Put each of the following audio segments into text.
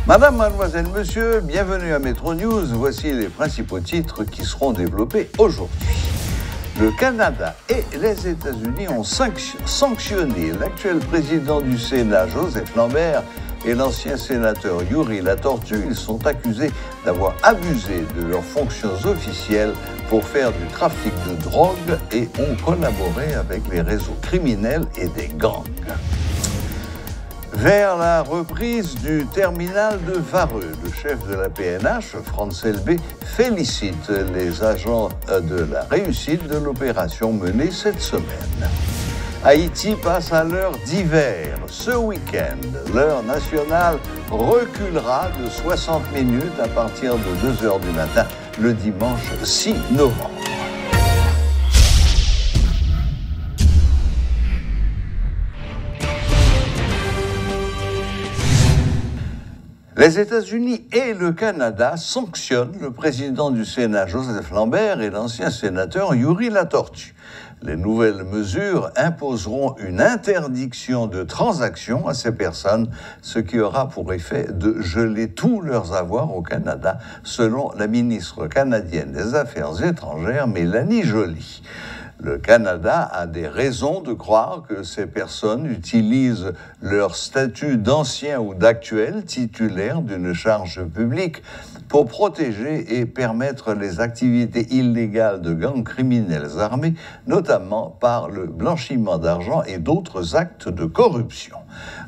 Madame, mademoiselle, monsieur, bienvenue à Metro News. Voici les principaux titres qui seront développés aujourd'hui. Le Canada et les États-Unis ont sanctionné l'actuel président du Sénat, Joseph Lambert, et l'ancien sénateur Yuri Latortue. Ils sont accusés d'avoir abusé de leurs fonctions officielles pour faire du trafic de drogue et ont collaboré avec les réseaux criminels et des gangs. Vers la reprise du terminal de Vareux, le chef de la PNH, Franz Elbé, félicite les agents de la réussite de l'opération menée cette semaine. Haïti passe à l'heure d'hiver. Ce week-end, l'heure nationale reculera de 60 minutes à partir de 2 h du matin, le dimanche 6 novembre. Les États-Unis et le Canada sanctionnent le président du Sénat, Joseph Lambert, et l'ancien sénateur Yuri Latortue. Les nouvelles mesures imposeront une interdiction de transaction à ces personnes, ce qui aura pour effet de geler tous leurs avoirs au Canada, selon la ministre canadienne des Affaires étrangères, Mélanie Joly. Le Canada a des raisons de croire que ces personnes utilisent leur statut d'ancien ou d'actuel titulaire d'une charge publique pour protéger et permettre les activités illégales de gangs criminels armés, notamment par le blanchiment d'argent et d'autres actes de corruption.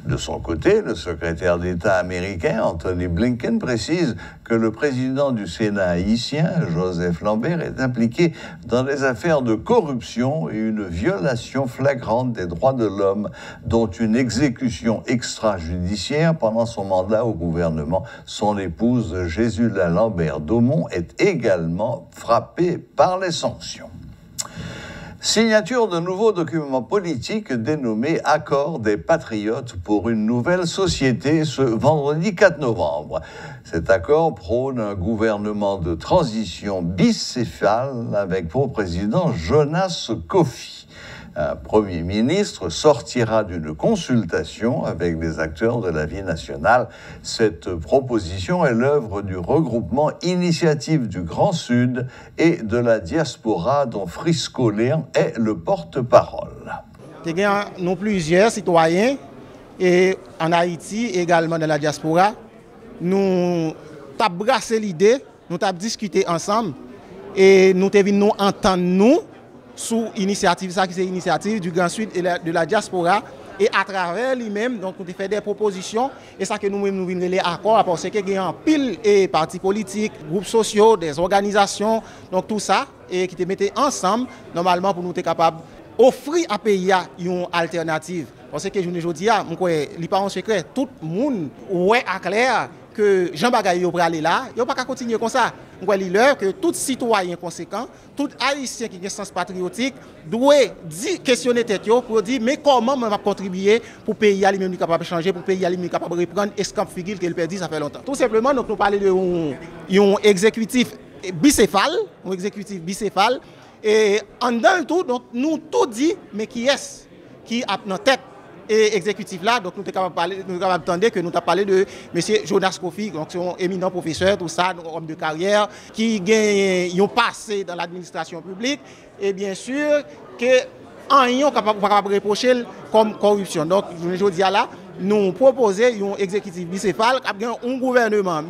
De son côté, le secrétaire d'État américain, Anthony Blinken, précise que le président du Sénat haïtien, Joseph Lambert, est impliqué dans des affaires de corruption et une violation flagrante des droits de l'homme, dont une exécution extrajudiciaire pendant son mandat au gouvernement. Son épouse, Gésula Lambert-Daumont, est également frappée par les sanctions. Signature de nouveaux documents politiques dénommés Accord des Patriotes pour une nouvelle société ce vendredi 4 novembre. Cet accord prône un gouvernement de transition bicéphale avec pour président Jonas Kofi. Un Premier ministre sortira d'une consultation avec les acteurs de la vie nationale. Cette proposition est l'œuvre du regroupement Initiative du Grand Sud et de la diaspora dont Frisco Léon est le porte-parole. Nous avons plusieurs citoyens et en Haïti également dans la diaspora. Nous avons brassé l'idée, nous avons discuté ensemble et nous avons entendu sous initiative, ça qui c'est l'initiative du Grand Sud et de la diaspora, et à travers lui-même, donc nous avons fait des propositions, et ça que nous venons les accords, parce qu'il y a un pile et partis politiques, groupes sociaux, des organisations, donc tout ça, et qui te mettaient ensemble, normalement, pour nous être capables d'offrir à pays une alternative. Parce que je ne dis pas, il n'est pas un secret, tout le monde est à clair que Jean Bagay est aller là, il ne peut pas continuer comme ça. On va dire que tout citoyen conséquent, tout haïtien qui a un sens patriotique, doit questionner tête pour dire mais comment on va contribuer pour le pays lui-même capable de changer, pour le pays lui-même capable de reprendre ce qu'on figure qu'il perdit ça fait longtemps. Tout simplement, donc, nous parlons d'un exécutif bicéphale, et en dans le tout, donc nous tout dit mais qui est-ce qui a dans tête et exécutif là, donc nous sommes capables d'entendre que nous avons parlé de M. Jonas Kofi, donc c'est un éminent professeur, tout ça, un homme de carrière, qui a un passé dans l'administration publique, et bien sûr que rien capable de reprocher comme corruption. Donc je dis là, nous proposons un exécutif bicéphale, un gouvernement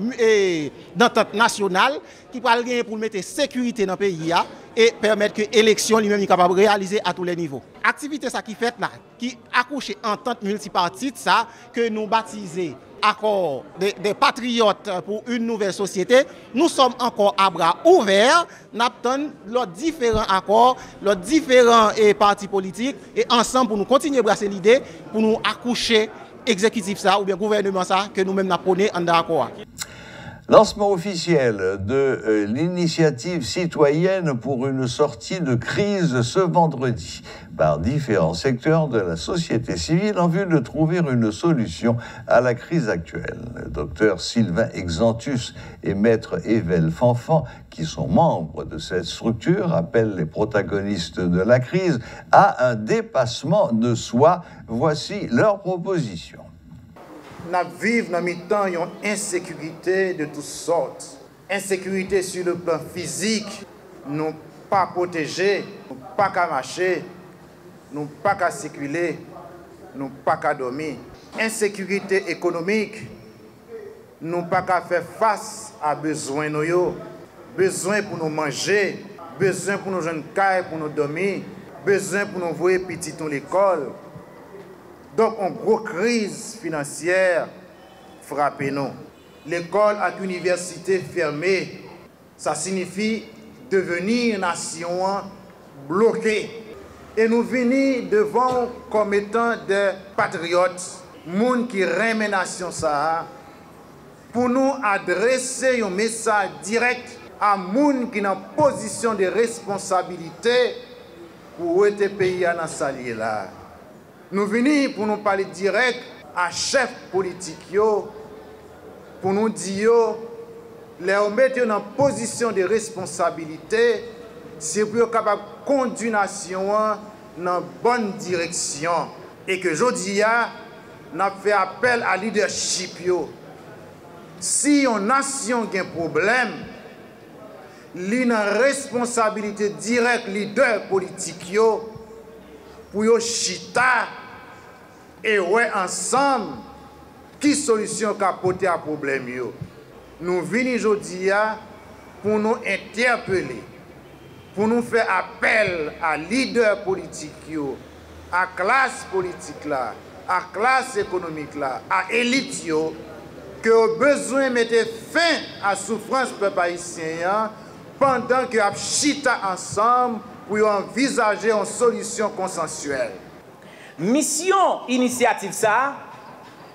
d'entente nationale qui parle pour mettre sécurité dans le pays et permettre que l'élection lui-même est capable de réaliser à tous les niveaux. Activité ça qui fait là, qui accouche entente multipartite, ça que nous baptisons accord des patriotes pour une nouvelle société, nous sommes encore à bras ouverts, nous attendons les différents accords, les différents partis politiques, et ensemble pour nous continuer à brasser l'idée, pour nous accoucher exécutif ça ou bien gouvernement ça que nous-mêmes nous prenons en accord. Lancement officiel de l'initiative citoyenne pour une sortie de crise ce vendredi par différents secteurs de la société civile en vue de trouver une solution à la crise actuelle. Le docteur Sylvain Exantus et maître Evel Fanfan, qui sont membres de cette structure, appellent les protagonistes de la crise à un dépassement de soi. Voici leur proposition. Nous vivons dans le temps une insécurité de toutes sortes. Insécurité sur le plan physique, nous pas protégés, nous pas qu'à marcher, nous pas qu'à circuler, nous pas qu'à dormir. Insécurité économique, nous pas qu'à faire face à besoin nous, besoin pour nous manger, besoin pour nos jeunes cailles pour nous dormir, besoin pour nous voir petit à l'école. Donc, une grosse crise financière frappe nous. L'école et l'université fermée, ça signifie devenir une nation bloquée. Et nous venons devant comme étant des patriotes, gens qui remet la nation ça, pour nous adresser un message direct à gens qui sont en position de responsabilité pour aider le pays à dans salier là. Nous venons pour nous parler direct à chef politique pour nous dire les mettre en position de responsabilité c'est pour être capable de conduire la nation dans la bonne direction et que aujourd'hui nous fait appel à leadership si une nation a un problème une responsabilité directe leader politique pour yo chita et ouais ensemble qui solution capoter à problème yo. Nous venons aujourd'hui pour nous interpeller, pour nous faire appel à leader politique yo, à classe politique là, à classe économique là, à élite yo que au besoin mettre fin à souffrance peuple haïtien pendant que a chita ensemble pour envisager une solution consensuelle. Mission initiative ça,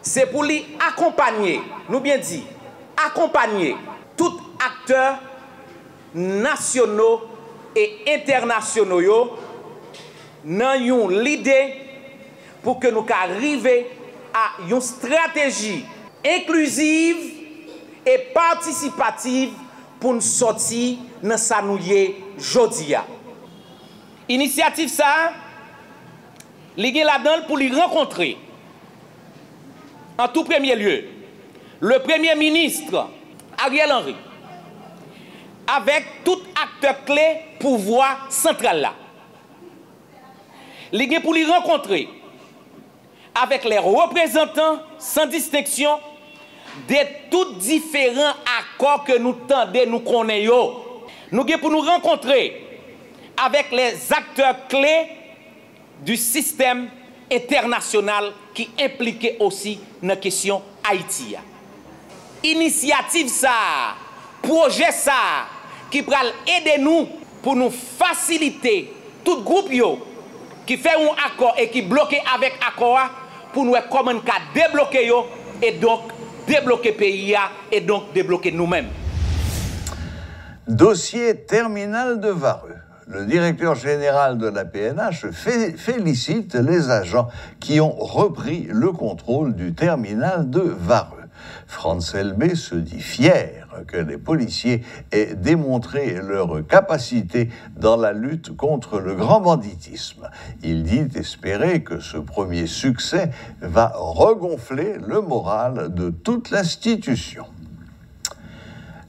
c'est pour lui accompagner, nous bien dit, accompagner tout acteurs nationaux et internationaux dans l'idée pour que nous arrivions à une stratégie inclusive et participative pour nous sortir dans sa nouille jodia. Initiative ça, li gen là-dedans pour lui rencontrer, en tout premier lieu, le Premier ministre Ariel Henry, avec tout acteur clé pouvoir central là. Li gen pour lui rencontrer avec les représentants sans distinction de tous différents accords que nous tendons, nous connaissons. Nous gen pour nous rencontrer avec les acteurs clés du système international qui impliquait aussi dans la question Haïti. Initiative ça, projet ça, qui va aider nous pour nous faciliter tout groupe qui fait un accord et qui bloque avec accord pour nous comment débloquer et donc débloquer le pays et donc débloquer nous-mêmes. Dossier terminal de Vareux. Le directeur général de la PNH félicite les agents qui ont repris le contrôle du terminal de Vareux. Franz Elbé se dit fier que les policiers aient démontré leur capacité dans la lutte contre le grand banditisme. Il dit espérer que ce premier succès va regonfler le moral de toute l'institution.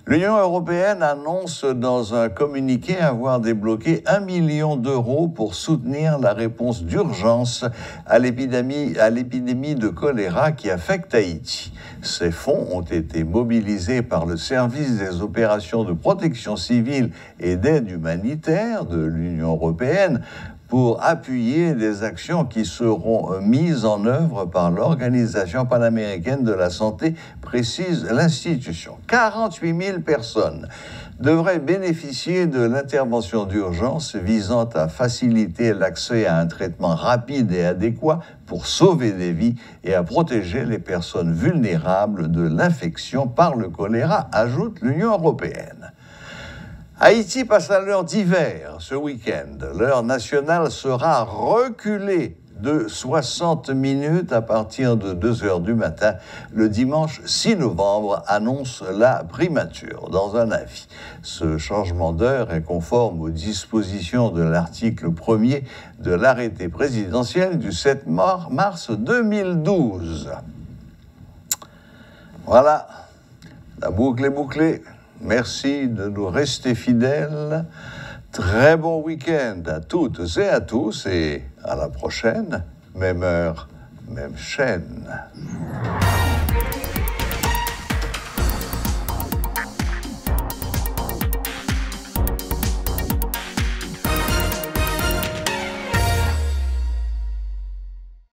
L'Union européenne annonce dans un communiqué avoir débloqué 1 million d'euros pour soutenir la réponse d'urgence à l'épidémie de choléra qui affecte Haïti. Ces fonds ont été mobilisés par le service des opérations de protection civile et d'aide humanitaire de l'Union européenne pour appuyer des actions qui seront mises en œuvre par l'Organisation panaméricaine de la santé, précise l'institution. 48 000 personnes devraient bénéficier de l'intervention d'urgence visant à faciliter l'accès à un traitement rapide et adéquat pour sauver des vies et à protéger les personnes vulnérables de l'infection par le choléra, ajoute l'Union européenne. Haïti passe à l'heure d'hiver ce week-end. L'heure nationale sera reculée de 60 minutes à partir de 2 heures du matin. Le dimanche 6 novembre annonce la primature dans un avis. Ce changement d'heure est conforme aux dispositions de l'article 1er de l'arrêté présidentiel du 7 mars 2012. Voilà, la boucle est bouclée. Merci de nous rester fidèles. Très bon week-end à toutes et à tous et à la prochaine. Même heure, même chaîne.